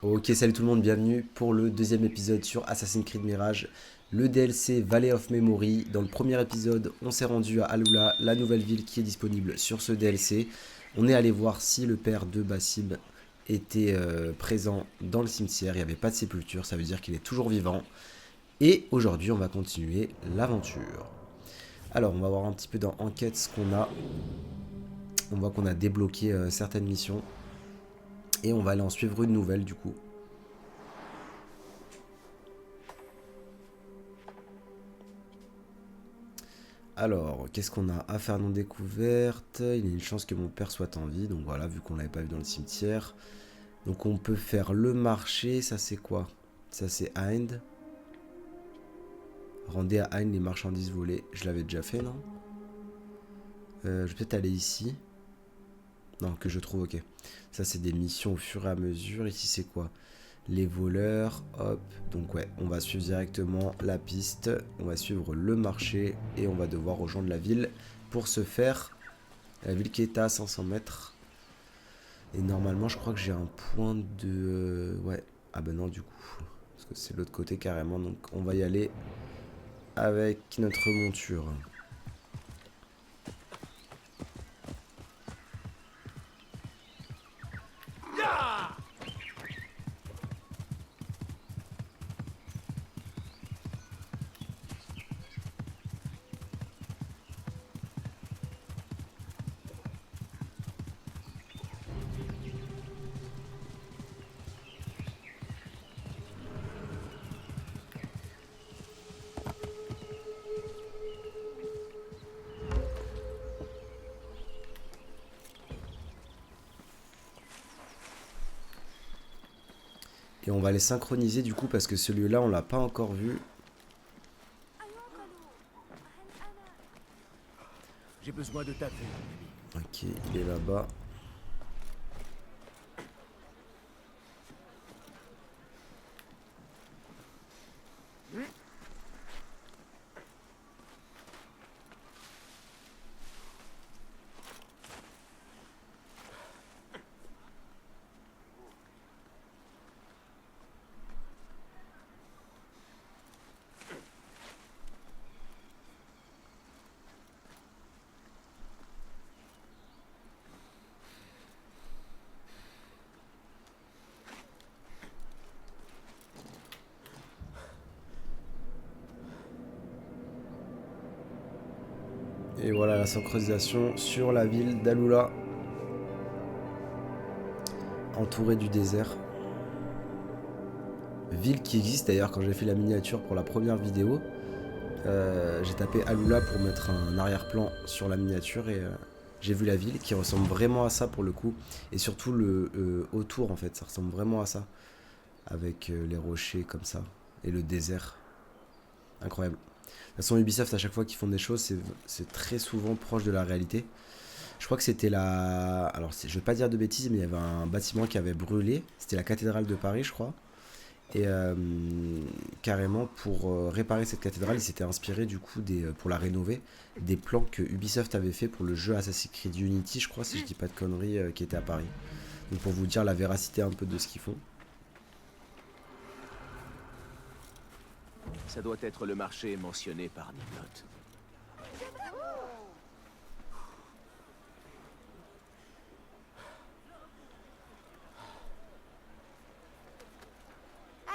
Ok, salut tout le monde, bienvenue pour le deuxième épisode sur Assassin's Creed Mirage, le DLC Valley of Memory. Dans le premier épisode, on s'est rendu à Alula, la nouvelle ville qui est disponible sur ce DLC. On est allé voir si le père de Basim était présent dans le cimetière, il n'y avait pas de sépulture, ça veut dire qu'il est toujours vivant. Et aujourd'hui, on va continuer l'aventure. Alors, on va voir un petit peu dans Enquête ce qu'on a. On voit qu'on a débloqué certaines missions. Et on va aller en suivre une nouvelle du coup. Alors, qu'est-ce qu'on a à faire non découverte? Il y a une chance que mon père soit en vie, donc voilà, vu qu'on l'avait pas vu dans le cimetière. Donc on peut faire le marché, ça c'est quoi? Ça c'est Hind. Rendez à Hind les marchandises volées. Je l'avais déjà fait, non? Je vais peut-être aller ici. Non, que je trouve, ok. Ça c'est des missions au fur et à mesure. Ici c'est quoi? Les voleurs, hop. Donc ouais, on va suivre directement la piste. On va suivre le marché et on va devoir rejoindre la ville pour se faire... La ville qui est à 500 mètres. Et normalement, je crois que j'ai un point de... Ouais. Ah ben non, du coup. Parce que c'est l'autre côté carrément. Donc on va y aller avec notre monture. Et on va les synchroniser du coup parce que celui-là, on l'a pas encore vu. J'ai besoin de ta vue. Ok, il est là-bas. Et voilà la synchronisation sur la ville d'Alula. Entourée du désert. Ville qui existe d'ailleurs quand j'ai fait la miniature pour la première vidéo. J'ai tapé Alula pour mettre un arrière-plan sur la miniature et j'ai vu la ville qui ressemble vraiment à ça pour le coup. Et surtout le autour en fait, ça ressemble vraiment à ça. Avec les rochers comme ça et le désert. Incroyable. De toute façon, Ubisoft, à chaque fois qu'ils font des choses, c'est très souvent proche de la réalité. Je crois que c'était la... Alors, je vais pas dire de bêtises, mais il y avait un bâtiment qui avait brûlé. C'était la cathédrale de Paris, je crois. Et carrément, pour réparer cette cathédrale, il s'était inspiré du coup pour la rénover, des plans que Ubisoft avait fait pour le jeu Assassin's Creed Unity, je crois, si je dis pas de conneries, qui était à Paris. Donc pour vous dire la véracité un peu de ce qu'ils font. Ça doit être le marché mentionné par Nibloth.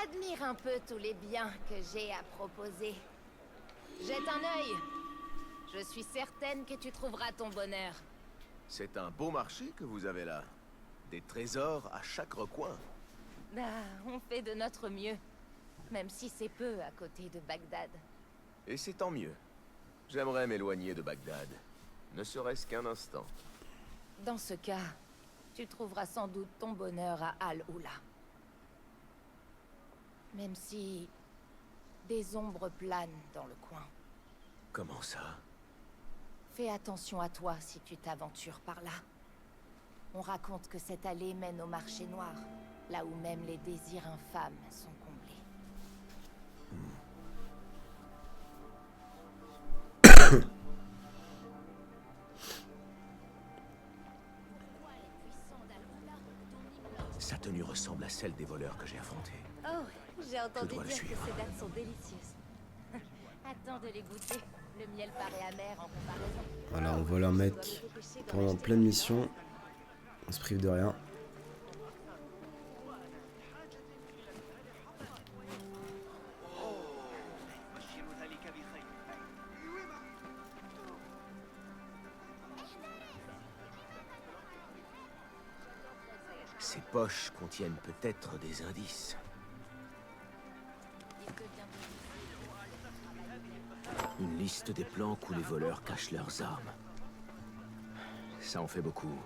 Admire un peu tous les biens que j'ai à proposer. Jette un œil. Je suis certaine que tu trouveras ton bonheur. C'est un beau marché que vous avez là. Des trésors à chaque recoin. Ah, on fait de notre mieux. Même si c'est peu à côté de Bagdad. Et c'est tant mieux. J'aimerais m'éloigner de Bagdad. Ne serait-ce qu'un instant. Dans ce cas, tu trouveras sans doute ton bonheur à Al-Oula. Même si des ombres planent dans le coin. Comment ça? Fais attention à toi si tu t'aventures par là. On raconte que cette allée mène au marché noir, là où même les désirs infâmes sont comblés. Sa tenue ressemble à celle des voleurs que j'ai affrontés. Oh, j'ai entendu dois le dire que suivre. ces dates sont délicieuses. Attends de les goûter. Le miel paraît amer en comparaison. Voilà, on vole un mec pendant pleine mission. On se prive de rien. Ces poches contiennent peut-être des indices. Une liste des planques où les voleurs cachent leurs armes. Ça en fait beaucoup.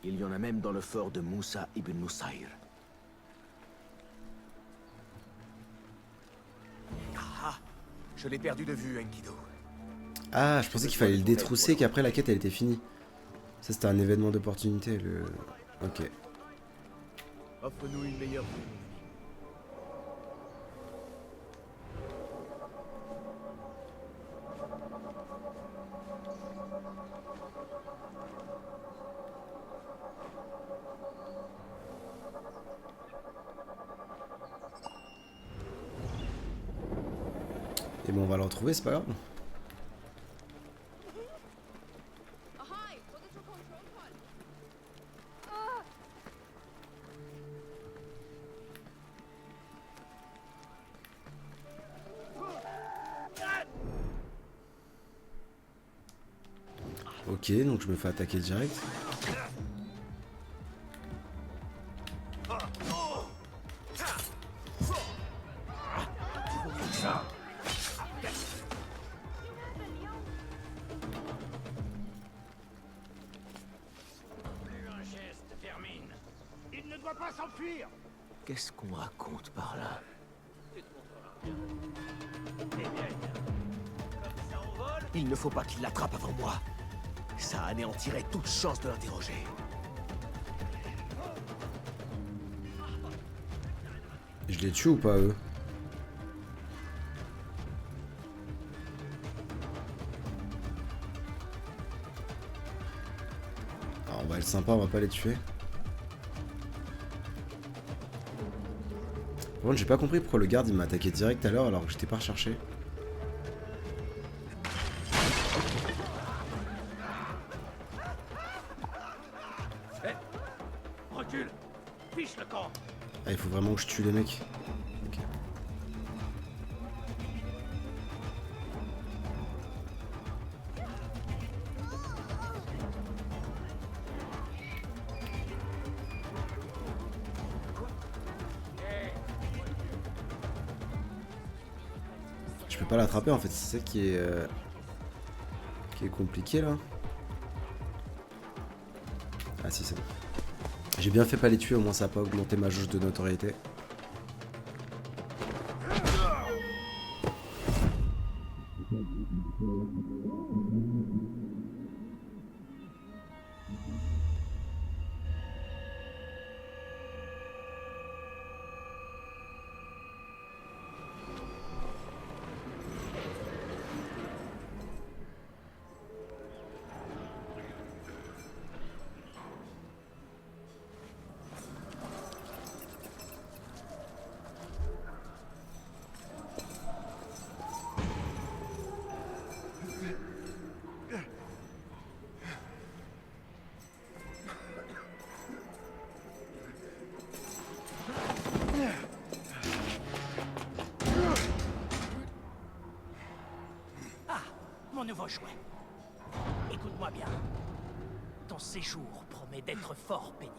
Il y en a même dans le fort de Moussa ibn Nusayr. Ah, je l'ai perdu de vue, Enkidu. Ah, je pensais qu'il fallait le détrousser, qu'après la quête elle était finie. Ça c'était un événement d'opportunité, le... Ok. Offre-nous une meilleure vue. Et bon, on va le retrouver, c'est pas grave. Ok, donc je me fais attaquer direct. Qu'est-ce qu'on raconte par là? Il ne faut pas qu'il l'attrape avant moi. Ça anéantirait toute chance de l'interroger. Je les tue ou pas, eux? Alors, on va être sympa, on va pas les tuer. Par contre, j'ai pas compris pourquoi le garde il m'a attaqué direct à l'heure alors que j'étais pas recherché. Recule! Fiche le camp! Ah, il faut vraiment que je tue les mecs. Ok. Je peux pas l'attraper en fait, c'est ça qui est compliqué là. Ah si, c'est bon. J'ai bien fait pas les tuer, au moins ça a pas augmenté ma jauge de notoriété. Mon nouveau jouet. Écoute-moi bien. Ton séjour promet d'être fort pénible.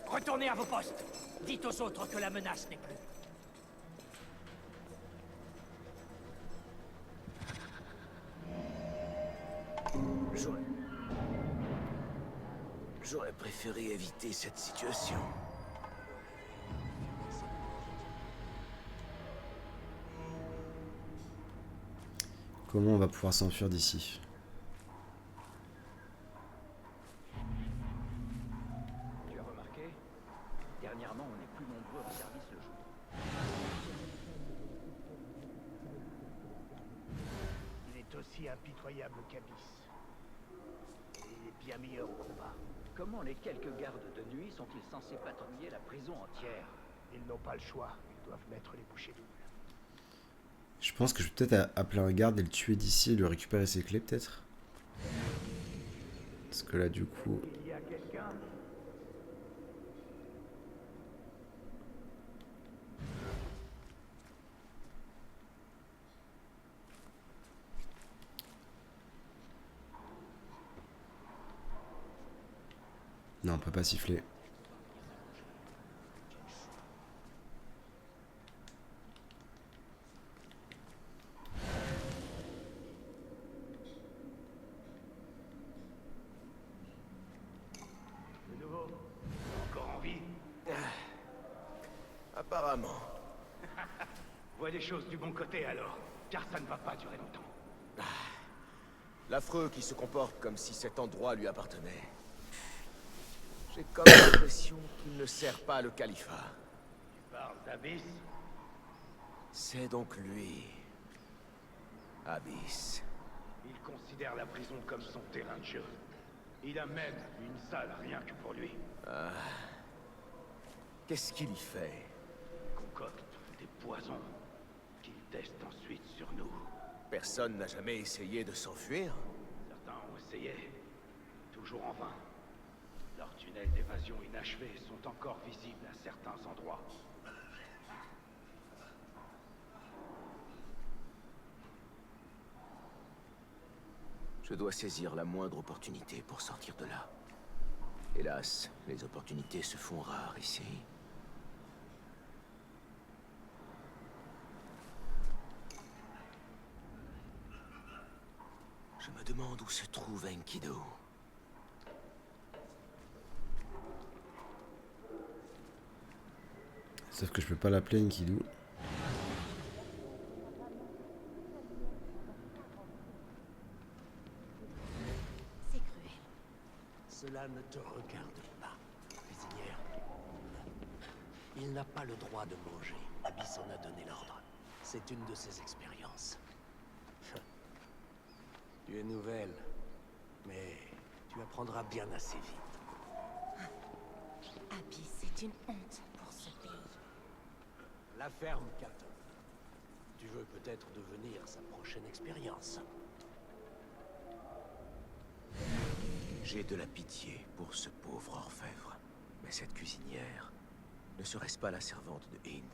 Retournez à vos postes. Dites aux autres que la menace n'est plus. J'aurais préféré éviter cette situation. Comment on va pouvoir s'enfuir d'ici? Tu as remarqué? Dernièrement, on est plus nombreux en service le jour. Il est aussi impitoyable qu'Abyss. Et il est bien meilleur au combat. Comment les quelques gardes de nuit sont-ils censés patrouiller la prison entière? Ils n'ont pas le choix. Ils doivent mettre les bouchées doubles. Je pense que je vais peut-être appeler un garde et le tuer d'ici et lui récupérer ses clés, peut-être. Parce que là, du coup... Il y a quelqu'un? Non, on peut pas siffler. De nouveau? Encore en vie? Apparemment. Vois les choses du bon côté alors, car ça ne va pas durer longtemps. L'affreux qui se comporte comme si cet endroit lui appartenait. J'ai comme l'impression qu'il ne sert pas le califat. Tu parles d'Abyss? C'est donc lui. Abyss. Il considère la prison comme son terrain de jeu. Il a même une salle rien que pour lui. Qu'est-ce qu'il y fait? Il concocte des poisons qu'il teste ensuite sur nous. Personne n'a jamais essayé de s'enfuir? Certains ont essayé, toujours en vain. Leurs tunnels d'évasion inachevés sont encore visibles à certains endroits. Je dois saisir la moindre opportunité pour sortir de là. Hélas, les opportunités se font rares ici. Je me demande où se trouve Enkidu. Sauf que je peux pas l'appeler Enkidu. C'est cruel. Cela ne te regarde pas, cuisinière. Il n'a pas le droit de manger. Abyss en a donné l'ordre. C'est une de ses expériences. Tu es nouvelle, mais tu apprendras bien assez vite. Abyss est une honte pour ce pays. La ferme, Captain. Tu veux peut-être devenir sa prochaine expérience. J'ai de la pitié pour ce pauvre orfèvre. Mais cette cuisinière, ne serait-ce pas la servante de Hind?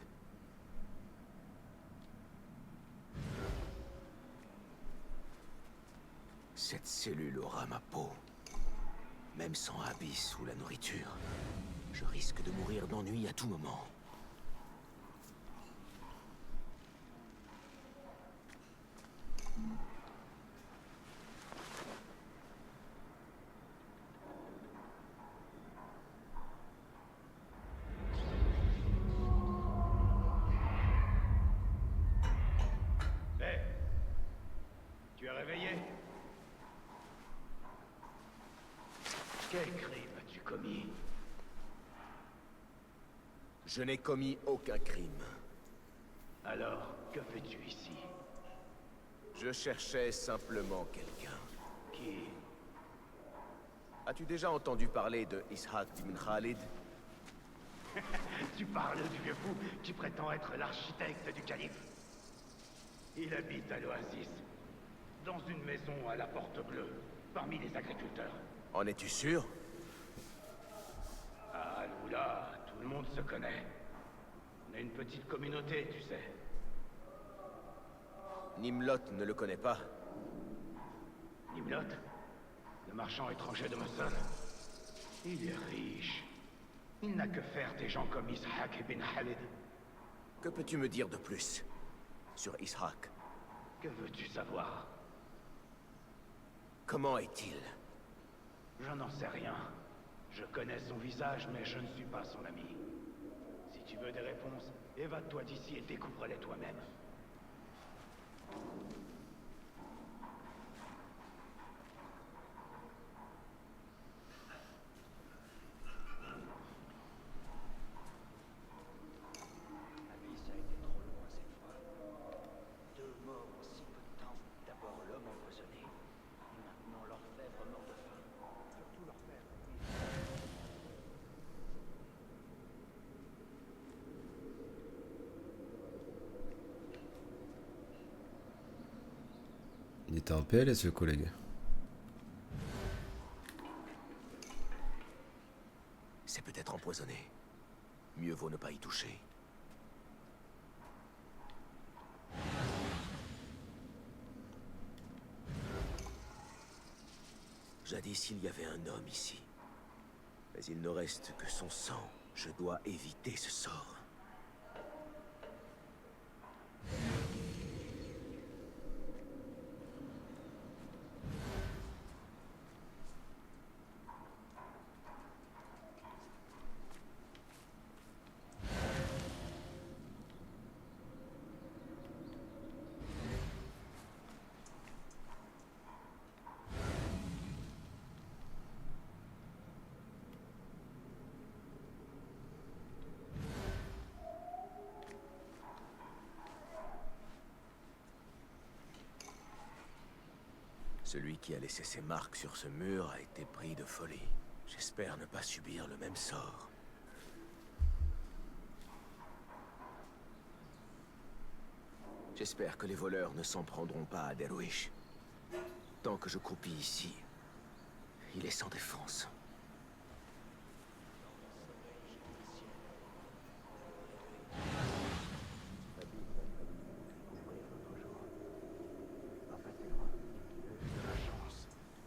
Cette cellule aura ma peau. Même sans Abyss ou la nourriture, je risque de mourir d'ennui à tout moment. Hé! Tu es réveillé? Quel crime as-tu commis? Je n'ai commis aucun crime. Alors, que fais-tu ici? Je cherchais simplement quelqu'un. Qui? As-tu déjà entendu parler de Ishaq ibn Khalid? Tu parles du vieux fou qui prétend être l'architecte du calife. Il habite à l'Oasis, dans une maison à la porte bleue, parmi les agriculteurs. En es-tu sûr? Ah, Lula, tout le monde se connaît. On est une petite communauté, tu sais. Nimlot ne le connaît pas. Nimlot, le marchand étranger de Mosul. Il est riche. Il n'a que faire des gens comme Ishaq ibn Khalid. Que peux-tu me dire de plus sur Ishaq? Que veux-tu savoir? Comment est-il? Je n'en sais rien. Je connais son visage, mais je ne suis pas son ami. Si tu veux des réponses, évade-toi d'ici et découvre-les toi-même. Abyss a été trop loin cette fois. 2 morts en si peu de temps. D'abord l'homme empoisonné, et maintenant l'orfèvre mort de faim. Surtout l'orfèvre. était un PLS, le collègue. C'est peut-être empoisonné. Mieux vaut ne pas y toucher. Jadis, il y avait un homme ici. Mais il ne reste que son sang. Je dois éviter ce sort. Celui qui a laissé ses marques sur ce mur a été pris de folie. J'espère ne pas subir le même sort. J'espère que les voleurs ne s'en prendront pas à Derwish. Tant que je croupis ici, il est sans défense.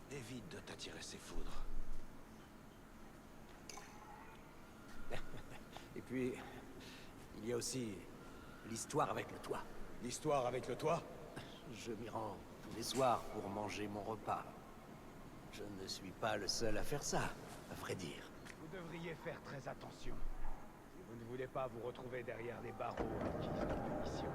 Évite de t'attirer ses foudres. Et puis, il y a aussi l'histoire avec le toit. L'histoire avec le toit? Je m'y rends tous les soirs pour manger mon repas. Je ne suis pas le seul à faire ça, à vrai dire. Vous devriez faire très attention. Si vous ne voulez pas vous retrouver derrière les barreaux en guise de punition.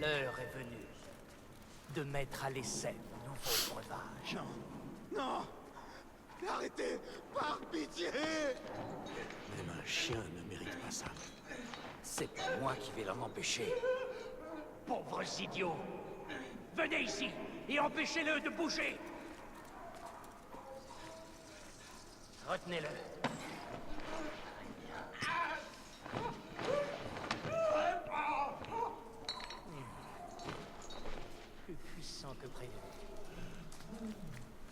L'heure est venue de mettre à l'essai de nouveaux breuvages. Non! Non! Arrêtez! Par pitié! Même un chien ne mérite pas ça. C'est pas moi qui vais l'en empêcher. Pauvres idiots! Venez ici et empêchez-le de bouger! Retenez-le. Plus puissant que prévu.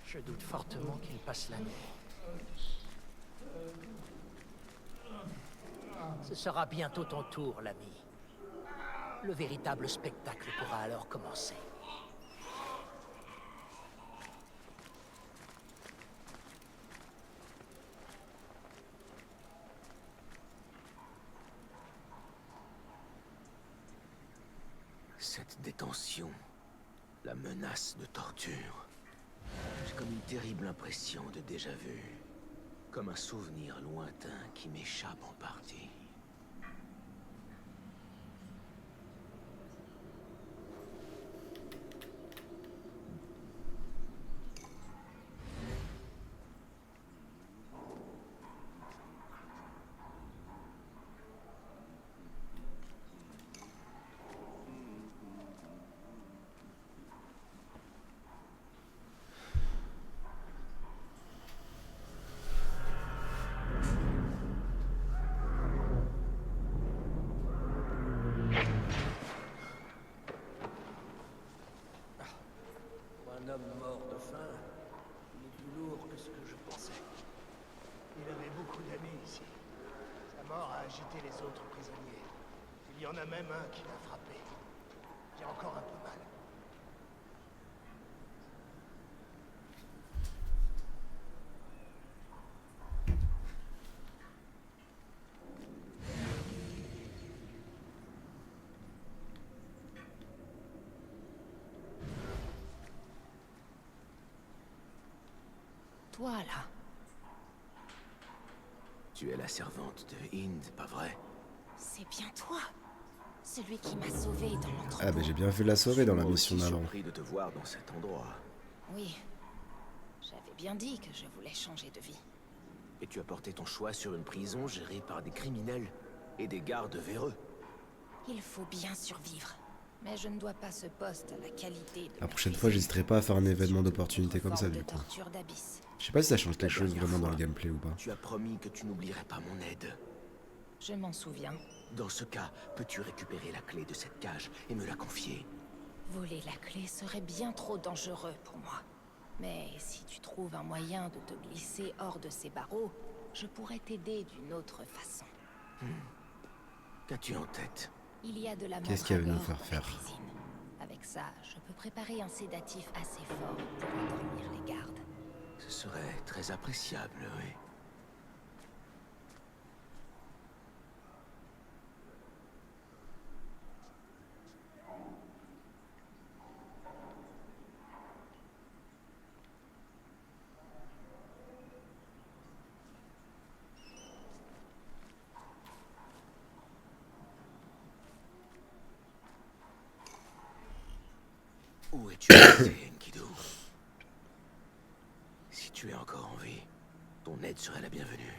Je doute fortement qu'il passe la nuit. Ce sera bientôt ton tour, l'ami. Le véritable spectacle pourra alors commencer. Cette détention, la menace de torture. J'ai comme une terrible impression de déjà-vu. Comme un souvenir lointain qui m'échappe en partie. Un homme mort de faim, il est plus lourd que ce que je pensais. Il avait beaucoup d'amis ici. Sa mort a agité les autres prisonniers. Il y en a même un qui l'a frappé. J'ai encore un peu mal. Toi, là. Tu es la servante de Hind, pas vrai? C'est bien toi. Celui qui m'a sauvé dans l'entrepôt. Ah bah j'ai bien fait de la sauver dans la Moi mission aussi d'avant. surpris de te voir dans cet endroit. Oui. J'avais bien dit que je voulais changer de vie. Et tu as porté ton choix sur une prison gérée par des criminels et des gardes véreux. Il faut bien survivre. Mais je ne dois pas ce poste à la qualité de La ma prochaine fois, cuisine. j'hésiterai pas à faire un événement d'opportunité comme ça, Forme du de coup. torture d'Abyss. Je sais pas si ça change quelque La chose dernière vraiment dans le fois, gameplay ou pas. Tu as promis que tu n'oublierais pas mon aide. Je m'en souviens. Dans ce cas, peux-tu récupérer la clé de cette cage et me la confier? Voler la clé serait bien trop dangereux pour moi. Mais si tu trouves un moyen de te glisser hors de ces barreaux, je pourrais t'aider d'une autre façon. Qu'as-tu en tête? Il y a de la Qu'est-ce qu'il va nous mandragore faire dans la faire? cuisine. Avec ça, je peux préparer un sédatif assez fort pour endormir les gardes. Ce serait très appréciable, oui. Où es-tu passé, Enkidu? Si tu es encore en vie, ton aide serait la bienvenue.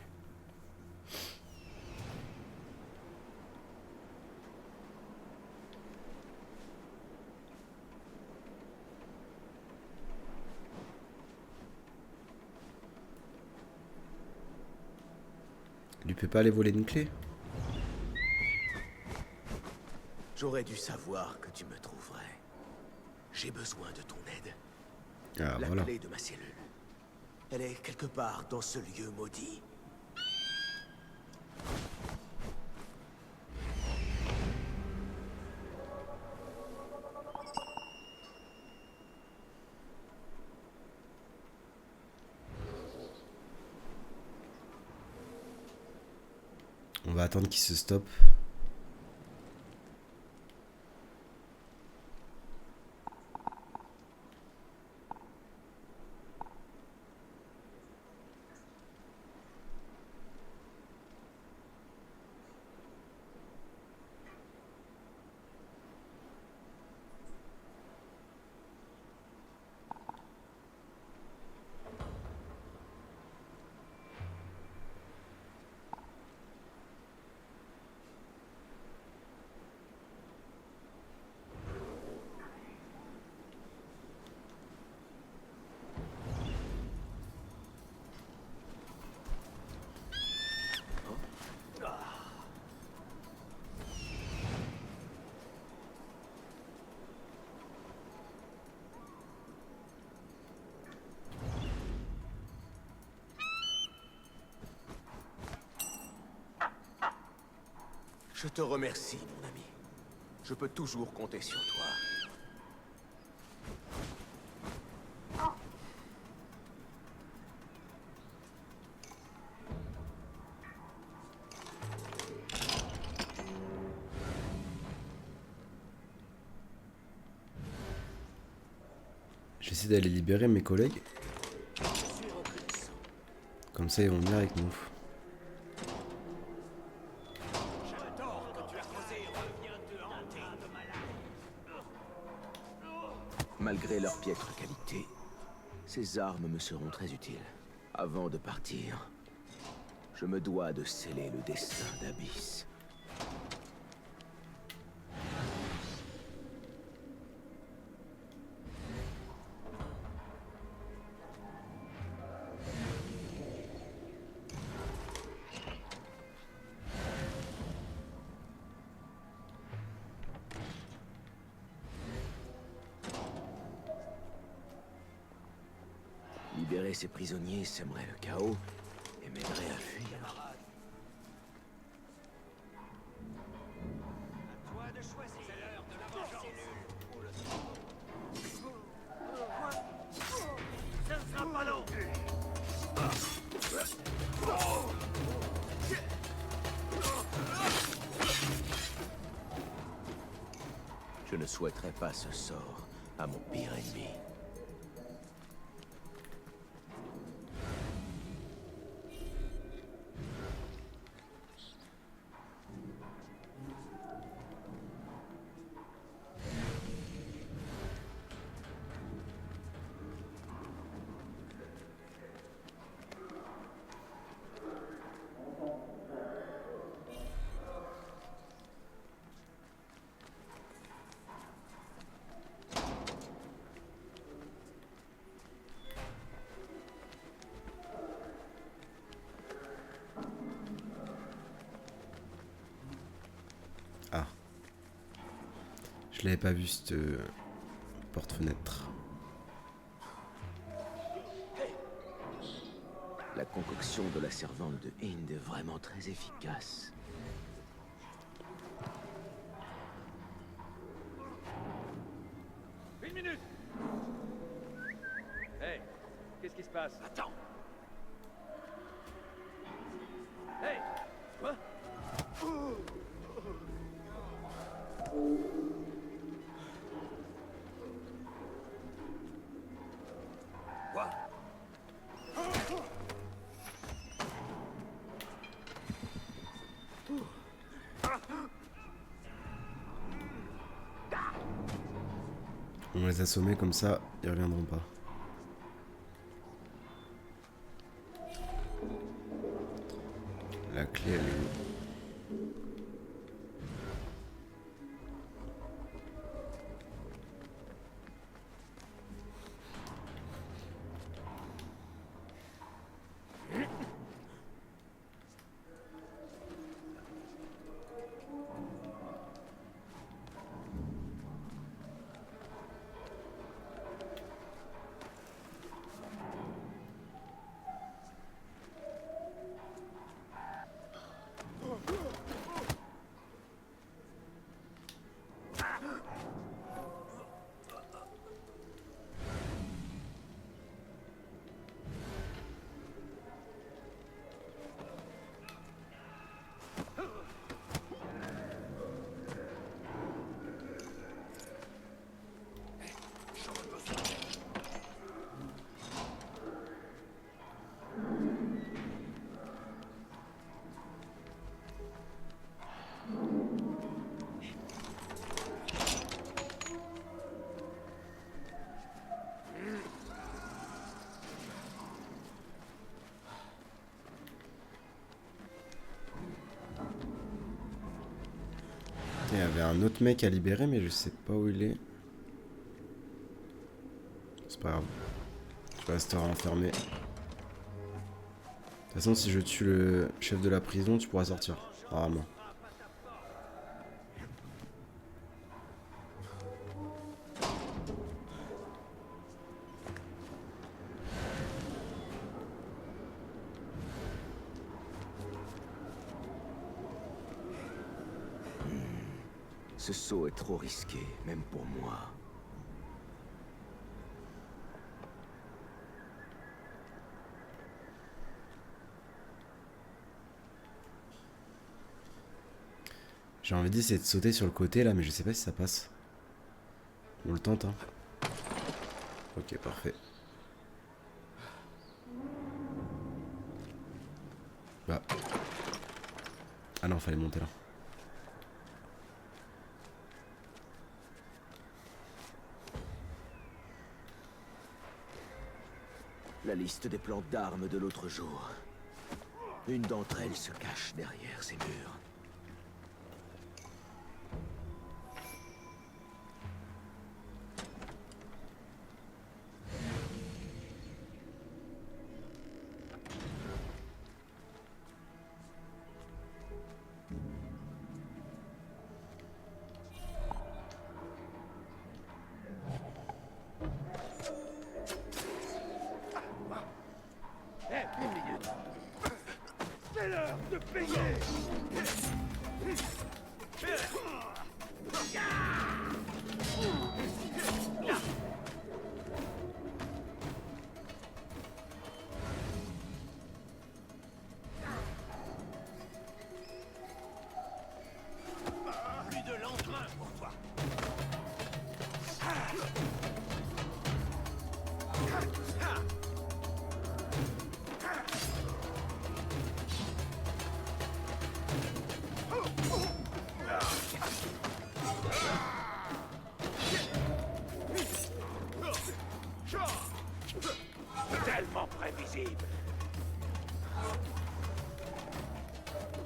Lui peut pas aller voler une clé? J'aurais dû savoir que tu me trouverais. J'ai besoin de ton aide. Ah, La voilà. clé de ma cellule. Elle est quelque part dans ce lieu maudit. On va attendre qu'il se stoppe. Je te remercie, mon ami. Je peux toujours compter sur toi. J'essaie d'aller libérer mes collègues. Je suis reconnaissant. Comme ça, ils vont venir avec nous. Malgré leur piètre qualité, ces armes me seront très utiles. Avant de partir, je me dois de sceller le destin d'Abyss. Libérer ces prisonniers sèmerait le chaos et m'aiderait à fuir. Toi de choisir. C'est l'heure de la vengeance. Ce ne sera pas long. Je ne souhaiterais pas ce sort à mon pire ennemi. Je l'avais pas vu cette porte-fenêtre. La concoction de la servante de Hind est vraiment très efficace. Une minute. Hey, qu'est-ce qui se passe? Attends. Hey, quoi? Quoi? On les a assommés comme ça, ils reviendront pas. La clé, elle est où? Il y avait un autre mec à libérer, mais je sais pas où il est. C'est pas grave. Tu resteras enfermé. De toute façon, si je tue le chef de la prison, tu pourras sortir. Rarement. Ce saut est trop risqué, même pour moi. J'ai envie d'essayer de sauter sur le côté là, mais je sais pas si ça passe. On le tente, hein. Ok, parfait. Bah. Ah non, fallait monter là. La liste des plantes d'armes de l'autre jour. Une d'entre elles se cache derrière ces murs. Hey, une minute. C'est l'heure de payer. Plus de lendemain pour toi. Tellement prévisible.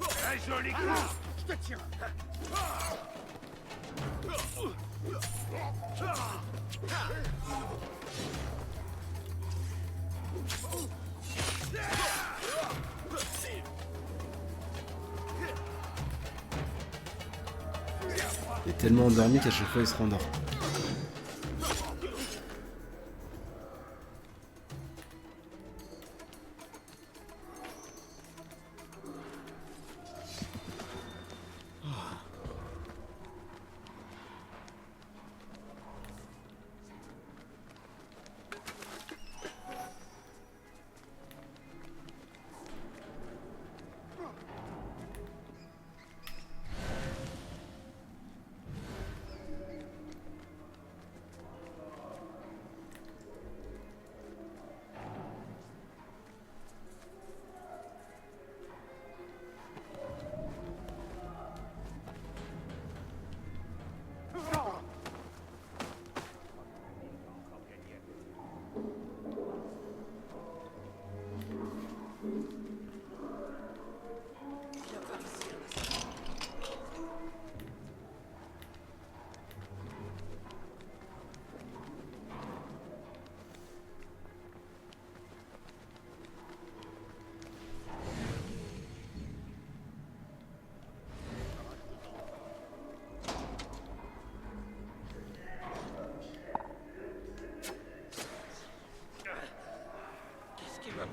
Très joli coup. Je te tiens. Il est tellement endormi qu'à chaque fois il se rendort.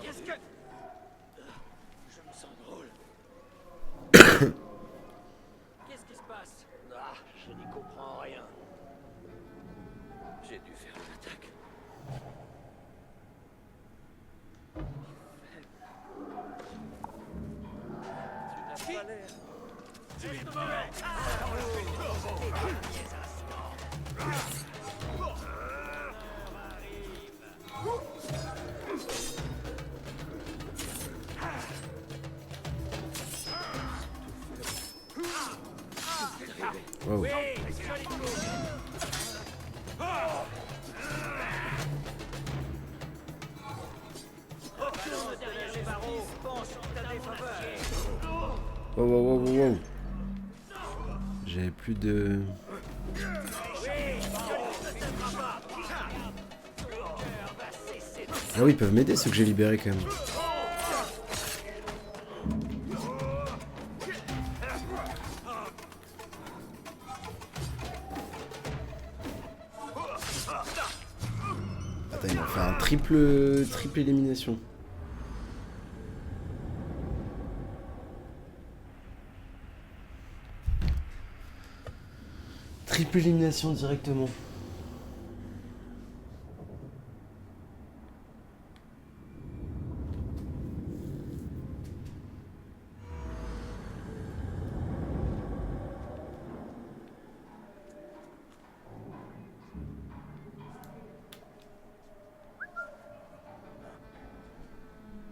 Qu'est-ce que... Je me sens drôle. Qu'est-ce qui se passe? Ah, je n'y comprends rien. J'ai dû faire une attaque. Tu n'as pas l'air... Tu es Wow. Wow, wow, wow, wow, wow. J'avais plus de... Ah oui, ils peuvent m'aider ceux que j'ai libérés quand même. Attends, il m'a fait un triple élimination. Triple élimination directement.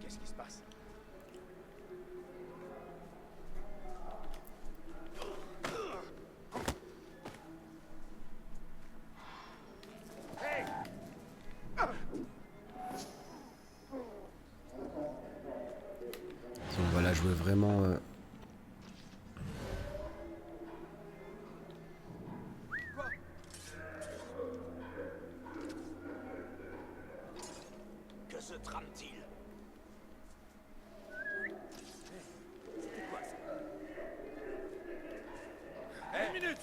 Qu'est-ce qui se passe? Si on va la jouer vraiment... Que se trame-t-il? Une minute!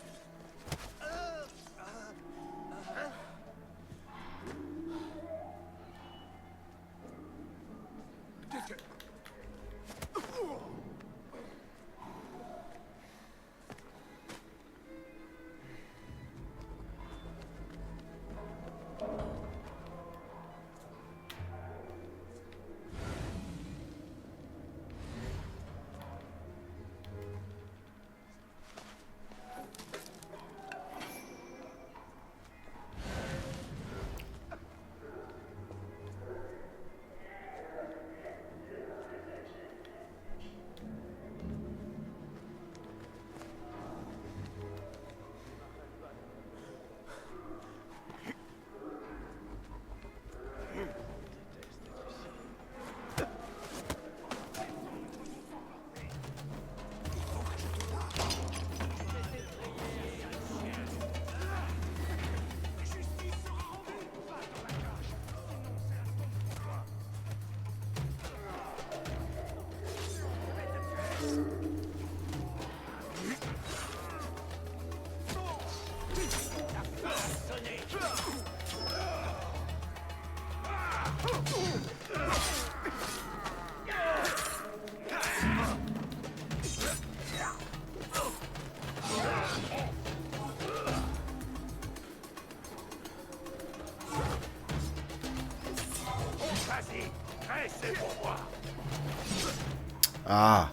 Ah.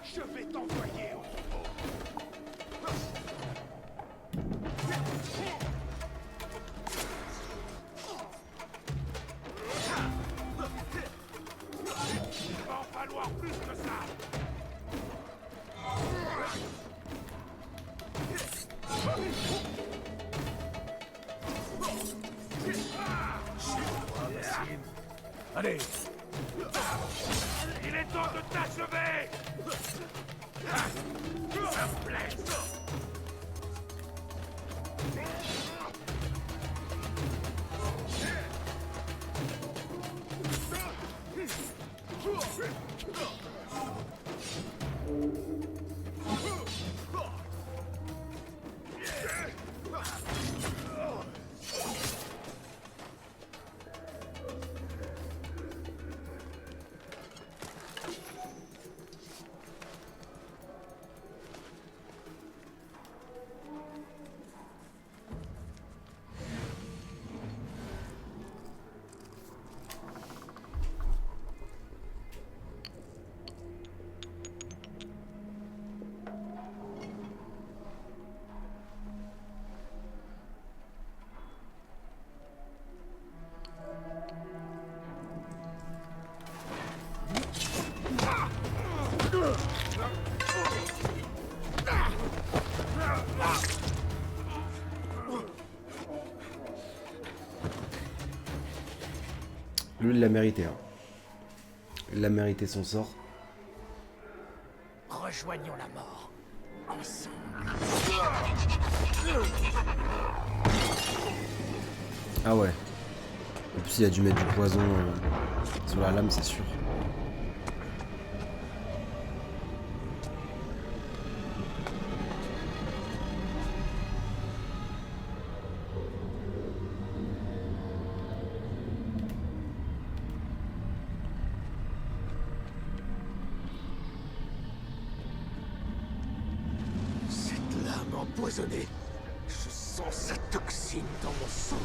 Je vais t'envoyer au Il va en falloir plus que ça. Allez, Il est temps de t'achever. Ça me plaît. Lui, il l'a mérité. Hein. Il a mérité son sort. rejoignons la mort. Ensemble. Ah ouais. En plus, il a dû mettre du poison sur la lame, c'est sûr. Cette lame empoisonnée. Je sens sa toxine dans mon sang.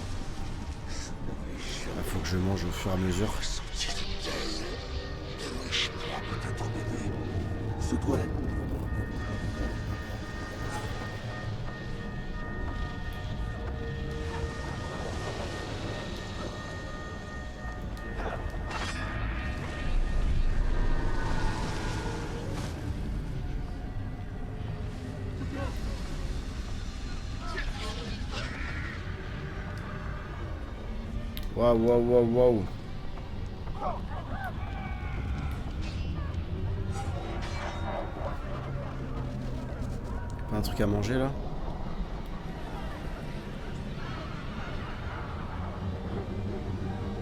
Je n'avais jamais Il faut que je mange au fur et à mesure. ressenti de tel. Je crois peut-être m'aider. Ce toilette. Waouh, waouh, waouh, waouh. Pas un truc à manger là?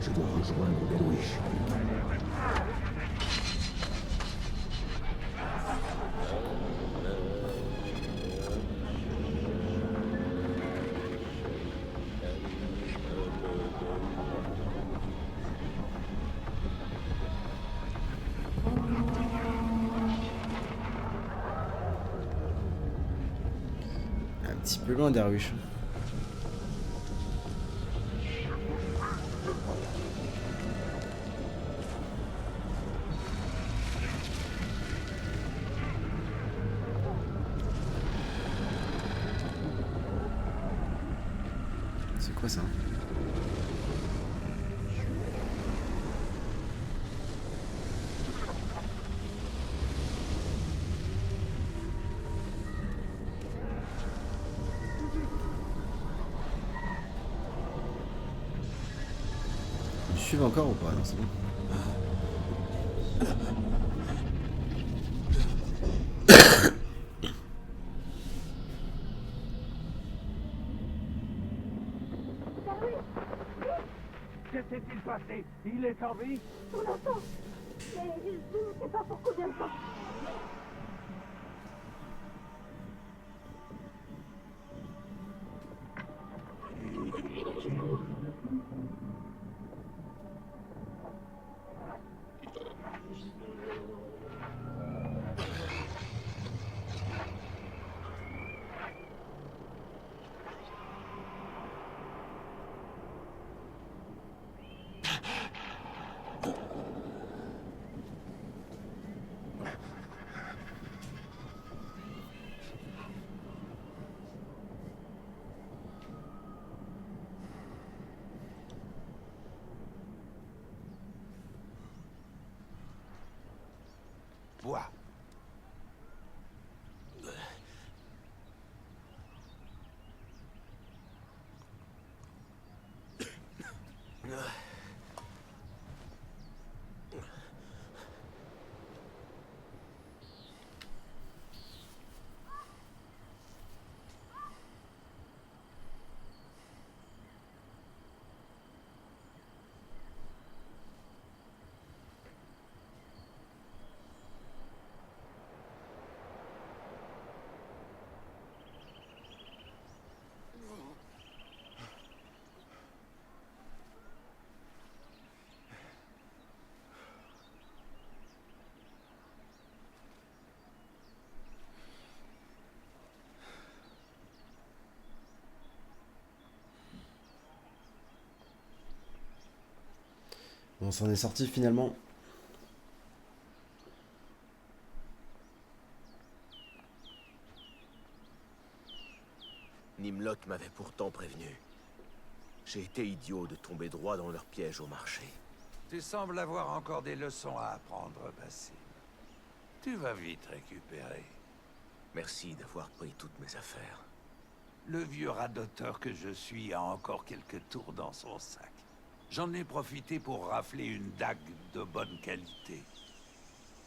Je dois rejoindre Belouich. Un petit peu loin, Darwish. C'est quoi ça? Ils me suivent encore ou pas? Non, c'est bon. Que s'est-il passé? Il est en vie? Pour l'instant. Mais je ne sais pas pour combien de temps. Bois. On s'en est sorti finalement. Nimlot m'avait pourtant prévenu. J'ai été idiot de tomber droit dans leur piège au marché. Tu sembles avoir encore des leçons à apprendre, Basim. Tu vas vite récupérer. Merci d'avoir pris toutes mes affaires. Le vieux radoteur que je suis a encore quelques tours dans son sac. J'en ai profité pour rafler une dague de bonne qualité.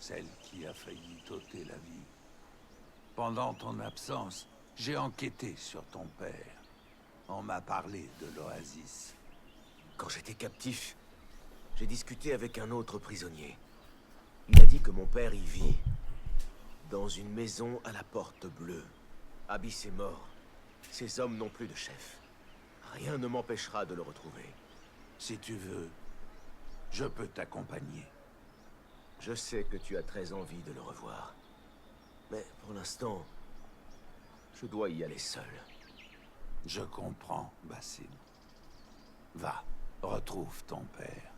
Celle qui a failli t'ôter la vie. Pendant ton absence, j'ai enquêté sur ton père. On m'a parlé de l'Oasis. Quand j'étais captif, j'ai discuté avec un autre prisonnier. Il a dit que mon père y vit. Dans une maison à la porte bleue. Abyss est mort. Ses hommes n'ont plus de chef. Rien ne m'empêchera de le retrouver. Si tu veux, je peux t'accompagner. Je sais que tu as très envie de le revoir. Mais pour l'instant, je dois y aller seul. Je comprends, Basim. Va, retrouve ton père.